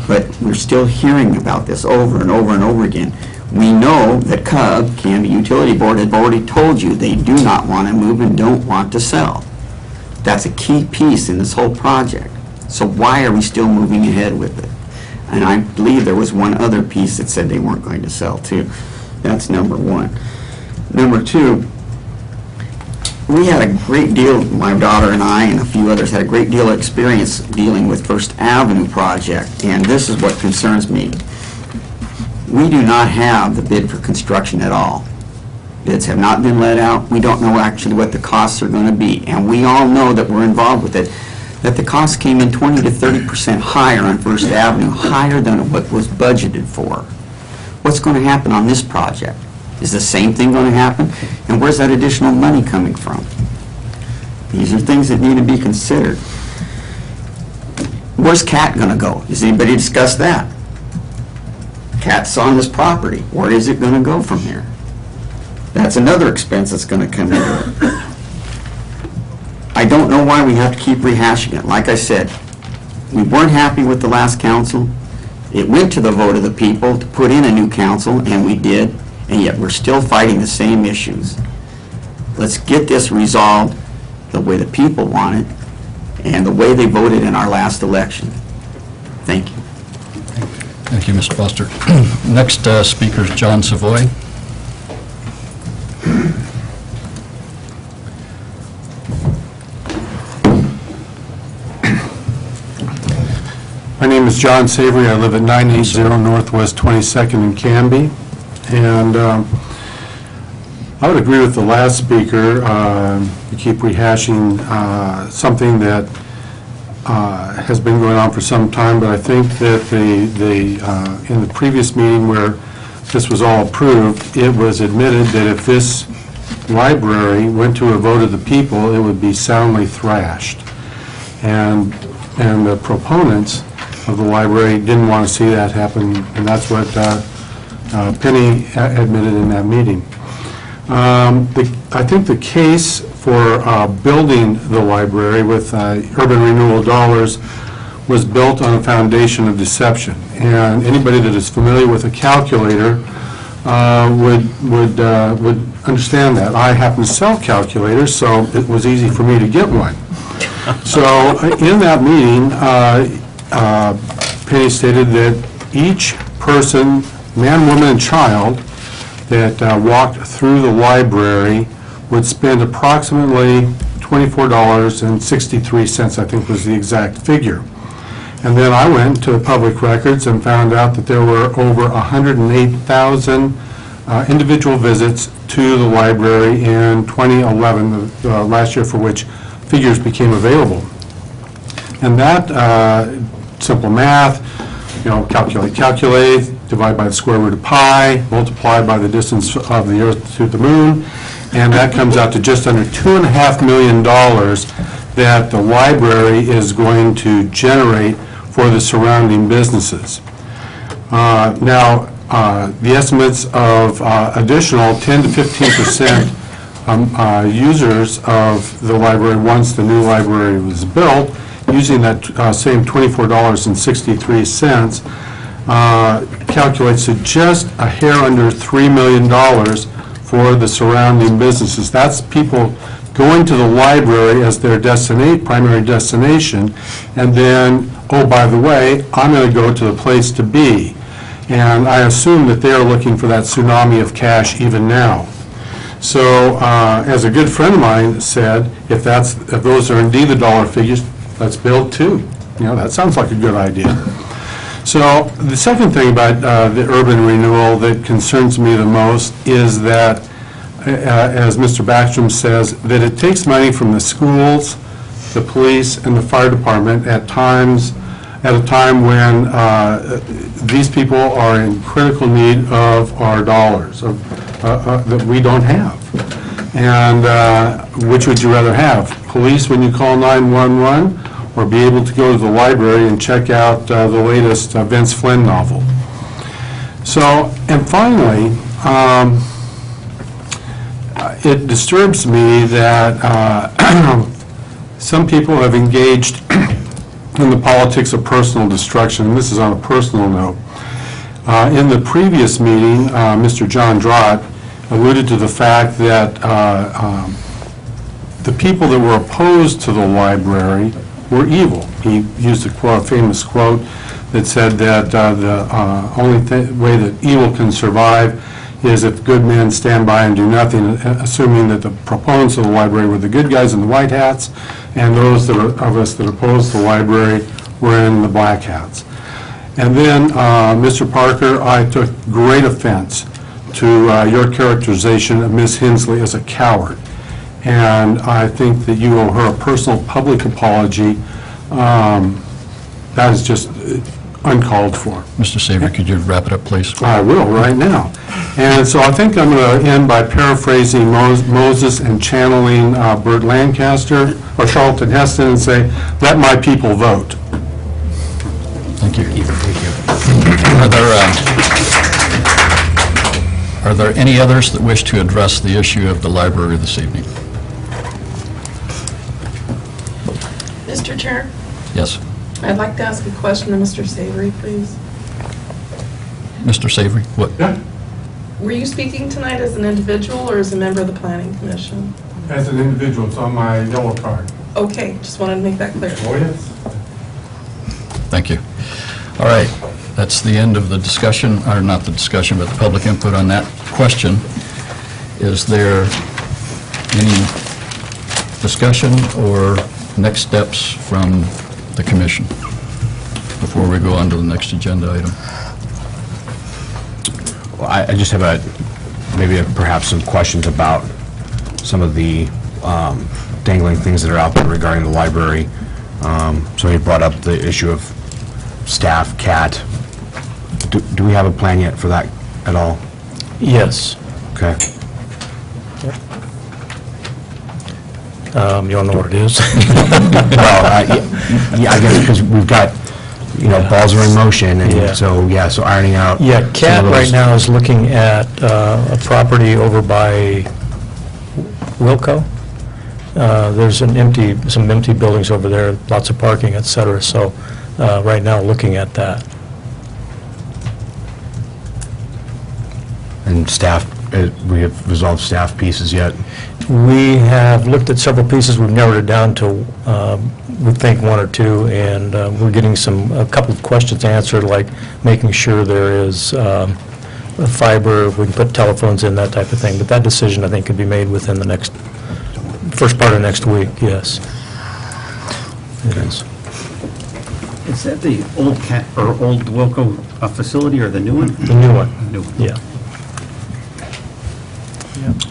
But we're still hearing about this over and over and over again. We know that CUB, Canby Utility Board, have already told you they do not want to move and don't want to sell. That's a key piece in this whole project. So why are we still moving ahead with it? And I believe there was one other piece that said they weren't going to sell too. That's number one. Number two, we had a great deal, my daughter and I and a few others had a great deal of experience dealing with First Avenue project, and this is what concerns me. We do not have the bid for construction at all. Bids have not been let out. We don't know actually what the costs are going to be, and we all know that we're involved with it, that the costs came in 20 to 30% higher on First Avenue, higher than what was budgeted for. What's going to happen on this project? Is the same thing going to happen? And where's that additional money coming from? These are things that need to be considered. Where's CAT going to go? Has anybody discussed that? CAT's on this property. Where is it going to go from here? That's another expense that's going to come into it. I don't know why we have to keep rehashing it. Like I said, we weren't happy with the last council. It went to the vote of the people to put in a new council, and we did, and yet we're still fighting the same issues. Let's get this resolved the way the people want it and the way they voted in our last election. Thank you. Thank you, Mr. Foster. Next speaker is John Savoy. My name is John Savory. I live at 980 Northwest 22nd in Canby. And I would agree with the last speaker. We keep rehashing something that has been going on for some time, but I think that in the previous meeting where this was all approved, it was admitted that if this library went to a vote of the people, it would be soundly thrashed. And the proponents of the library didn't want to see that happen, and that's what Penny admitted in that meeting. I think the case for building the library with urban renewal dollars was built on a foundation of deception. And anybody that is familiar with a calculator would understand that. I happen to sell calculators, so it was easy for me to get one. So in that meeting, Penny stated that each person, man, woman, and child, that walked through the library would spend approximately $24.63, I think was the exact figure. And then I went to the public records and found out that there were over 108,000 individual visits to the library in 2011, the last year for which figures became available. And that simple math calculate, divide by the square root of pi, multiply by the distance of the Earth to the moon, and that comes out to just under $2.5 million that the library is going to generate for the surrounding businesses. Now, the estimates of additional 10 to 15% users of the library once the new library was built, using that same $24.63, calculates to just a hair under $3 million for the surrounding businesses. That's people going to the library as their primary destination, and then, oh, by the way, I'm going to go to the place to be. And I assume that they are looking for that tsunami of cash even now. So, as a good friend of mine said, if those are indeed the dollar figures, let's build two. That sounds like a good idea. So, the second thing about the urban renewal that concerns me the most is that, as Mr. Backstrom says, that it takes money from the schools, the police, and the fire department at a time when these people are in critical need of our dollars that we don't have. And which would you rather have? Police when you call 911, or be able to go to the library and check out the latest Vince Flynn novel? So, and finally, it disturbs me that some people have engaged in the politics of personal destruction, and this is on a personal note. In the previous meeting, Mr. John Drott alluded to the fact that the people that were opposed to the library were evil. He used a famous quote that said that the only way that evil can survive is if good men stand by and do nothing, assuming that the proponents of the library were the good guys in the white hats, and those of us that opposed the library were in the black hats. And then, Mr. Parker, I took great offense to your characterization of Ms. Hensley as a coward. And I think that you owe her a personal public apology. That is just uncalled for. Mr. Saver, could you wrap it up, please? I will, right now. And so I think I'm going to end by paraphrasing Moses and channeling Burt Lancaster or Charlton Heston and say, let my people vote. Thank you. Are there any others that wish to address the issue of the library this evening? Mr. Chair, Yes. I'd like to ask a question to Mr. Savory, please. Mr. Savory, what? Yeah. Were you speaking tonight as an individual or as a member of the Planning Commission? As an individual, it's on my yellow card. Okay, just wanted to make that clear. Oh, yes. Thank you. All right, that's the end of the discussion, or not the discussion, but the public input on that question. Is there any discussion or next steps from the commission before we go on to the next agenda item? Well, I just have perhaps some questions about some of the dangling things that are out there regarding the library. So he brought up the issue of staff, CAT. Do we have a plan yet for that at all? Yes. Okay. You don't know what it is? Well, yeah, I guess because we've got, balls are in motion, and Yeah. so ironing out. Yeah, some CAT of those- right now is looking at a property over by Wilco. There's some empty buildings over there, lots of parking, et cetera, so right now, looking at that. And staff, we have resolved staff pieces yet? We have looked at several pieces, we've narrowed it down to, we think, one or two, and we're getting a couple of questions answered, like making sure there is fiber, we can put telephones in, that type of thing, but that decision, I think, could be made within the first part of next week, yes. It is. Is that the old old Wilco facility or the new one? The new one. New one. Yeah.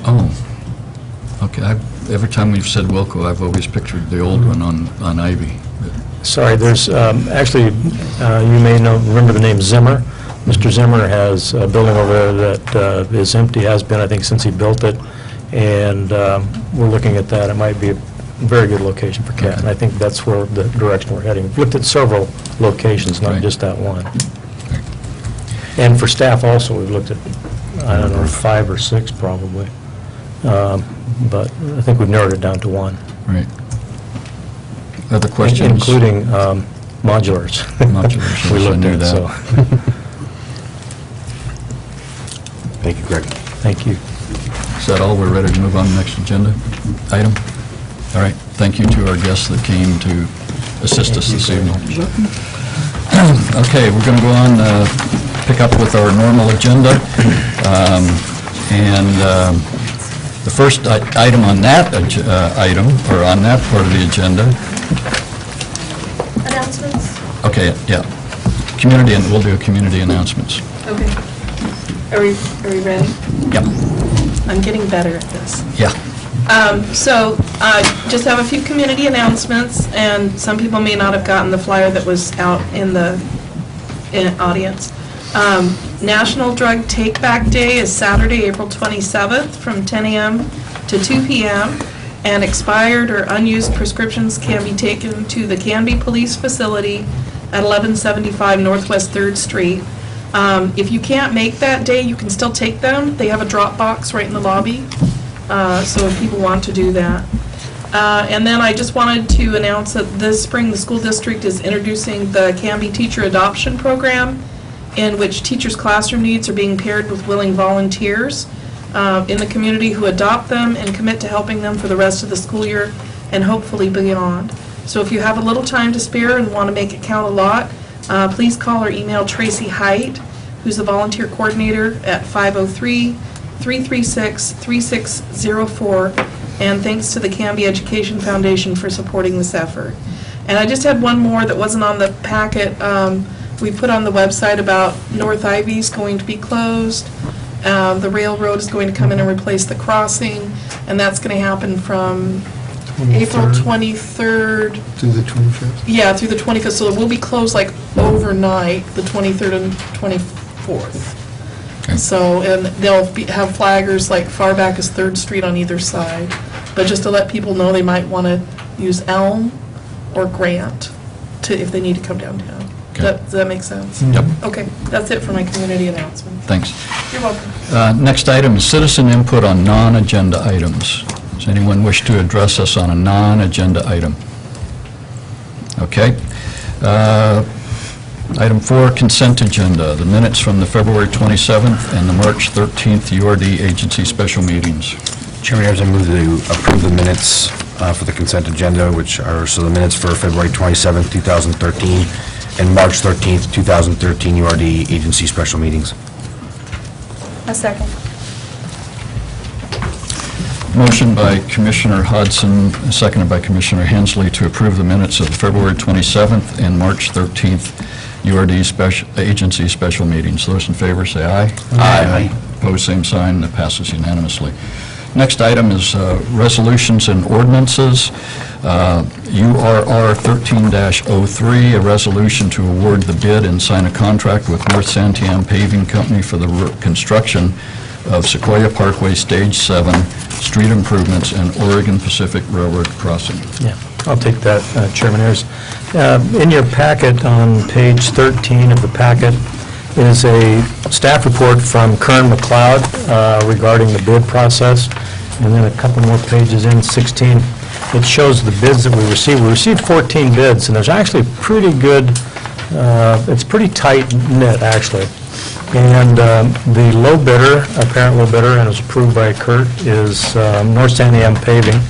Oh, okay. Every time we've said Wilco, I've always pictured the old one on Ivy. Sorry, there's, actually, you may remember the name Zimmer. Mr. Zimmer has a building over there that is empty, has been, I think, since he built it, and we're looking at that. It might be a very good location for CAT, and I think that's where the direction we're heading. We've looked at several locations, not Right. just that one. And for staff also, we've looked at, I don't know, 5 or 6 probably, but I think we've narrowed it down to 1. Right. Other questions? Including modulars. Modulars, We yes, I looked knew at, that. so. Thank you, Greg. Thank you. Is that all? We're ready to move on to the next agenda item? All right. Thank you to our guests that came to assist us this evening. Okay, we're going to go on, pick up with our normal agenda. And the first item on that item, or on that part of the agenda, Announcements? okay, yeah, community, and we'll do community announcements. Okay. Are we ready? Yep. I'm getting better at this. Yeah. So, just have a few community announcements, and some people may not have gotten the flyer that was out in the audience. National Drug Take Back Day is Saturday, April 27th, from 10 a.m. to 2 p.m., and expired or unused prescriptions can be taken to the Canby Police Facility at 1175 Northwest 3rd Street. If you can't make that day, you can still take them. They have a drop box right in the lobby, so if people want to do that. And then I just wanted to announce that this spring, the school district is introducing the Canby Teacher Adoption Program, in which teachers' classroom needs are being paired with willing volunteers in the community who adopt them and commit to helping them for the rest of the school year and hopefully beyond. So if you have a little time to spare and want to make it count a lot, please call or email Tracy Height, who's the volunteer coordinator, at 503-336-3604, and thanks to the Canby Education Foundation for supporting this effort. And I just had one more that wasn't on the packet. We put on the website about North Ivy's going to be closed. The railroad is going to come in and replace the crossing, and that's going to happen from April 23rd. To the 25th? Yeah, through the 25th, so it will be closed like overnight, the 23rd and 24th. Okay. So, and they'll have flaggers like far back as 3rd Street on either side. But just to let people know, they might want to use Elm or Grant if they need to come downtown. Okay. Does that make sense? Yep. Okay, that's it for my community announcement. Thanks. You're welcome. Next item is citizen input on non-agenda items. Does anyone wish to address us on a non-agenda item? Okay. Item 4, consent agenda, the minutes from the February 27th and the March 13th URD agency special meetings. Chairman, I move to approve the minutes for the consent agenda, which are the minutes for February 27th, 2013, and March 13th, 2013 URD agency special meetings. A second. Motion by Commissioner Hodson, seconded by Commissioner Hensley, to approve the minutes of the February 27th and March 13th URD agency special meetings. Those in favor say aye. Aye. Opposed, same sign. That passes unanimously. Next item is resolutions and ordinances. URR 13-03, a resolution to award the bid and sign a contract with North Santiam Paving Company for the construction of Sequoia Parkway Stage 7, street improvements, and Oregon Pacific Railroad crossing. Yeah, I'll take that, Chairman Ayers. In your packet, on page 13 of the packet, is a staff report from Kern McLeod regarding the bid process, and then a couple more pages in, 16. It shows the bids that we received. We received 14 bids, and there's actually pretty good, it's pretty tight knit, actually. And the low bidder, apparent low bidder, and it was approved by Kurt, is North Santiam Paving,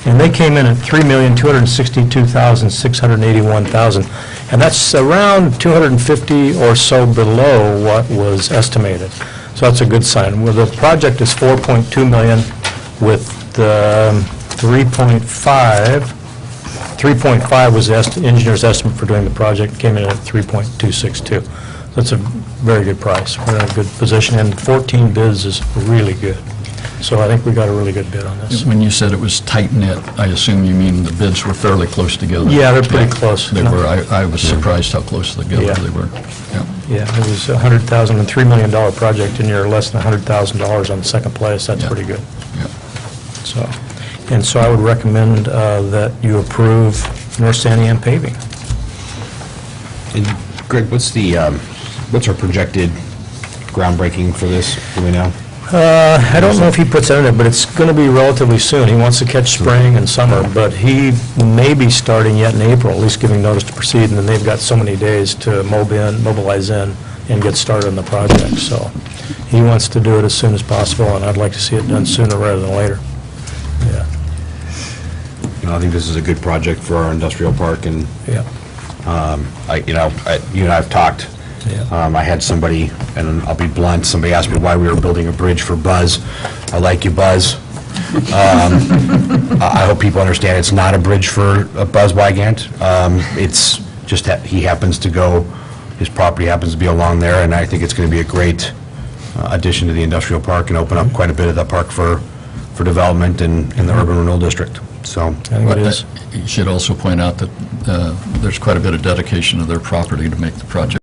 and they came in at $3,262,681,000, and that's around 250 or so below what was estimated. So that's a good sign. Well, the project is $4.2 million with 3.5 was the engineer's estimate for doing the project, came in at 3.262. That's a very good price. We're in a good position, and 14 bids is really good. So I think we got a really good bid on this. When you said it was tight-knit, I assume you mean the bids were fairly close together? Yeah, they're pretty close. They were, I was surprised how close together Yeah. they were. Yeah. Yeah, it was a $100,000 and $3 million project, and you're less than $100,000 on second place. That's Yeah. pretty good. Yeah. So I would recommend that you approve North Sandiam paving. And Greg, what's our projected groundbreaking for this, do we know? I don't know if he puts that in there, but it's going to be relatively soon. He wants to catch spring and summer, but he may be starting yet in April, at least giving notice to proceed, and then they've got so many days to mobilize in and get started on the project. So he wants to do it as soon as possible, and I'd like to see it done sooner rather than later. Yeah. I think this is a good project for our industrial park, and Yeah. you and I have talked. Yeah. I had somebody, and I'll be blunt, somebody asked me why we were building a bridge for Buzz. I like you, Buzz. I hope people understand it's not a bridge for Buzz Wygant. It's just that he happens to go, his property happens to be along there, and I think it's going to be a great addition to the industrial park and open up quite a bit of that park for development in the urban renewal district. So, I think it is. You should also point out that there's quite a bit of dedication of their property to make the project